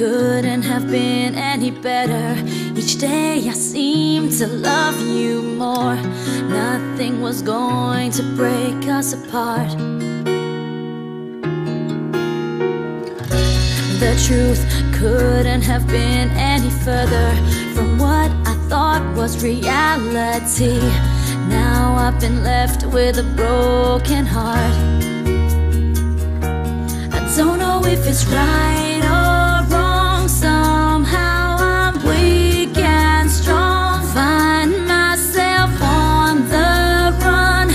couldn't have been any better. Each day I seemed to love you more. Nothing was going to break us apart. The truth couldn't have been any further from what I thought was reality. Now I've been left with a broken heart. I don't know if it's right or wrong. Somehow I'm weak and strong. Find myself on the run,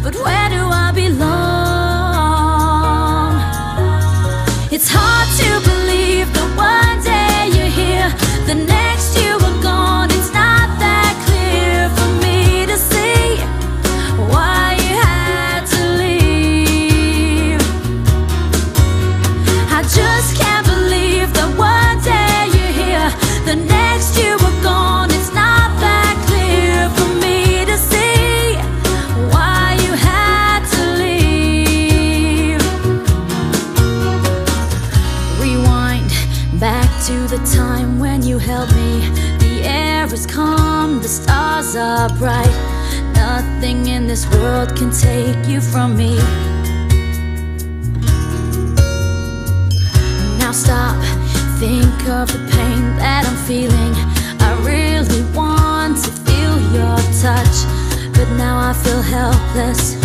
but where do I belong? It's hard to believe that one day you're here, the next you are gone. It's not that clear for me to see why you had to leave. I just can't believe that one day you're here, the next you are gone. It's not that clear for me to see why you had to leave. Rewind back to the time when you held me. The air is calm, the stars are bright. Nothing in this world can take you from me. Now stop, think of the pain that I'm feeling. I really want to feel your touch, but now I feel helpless.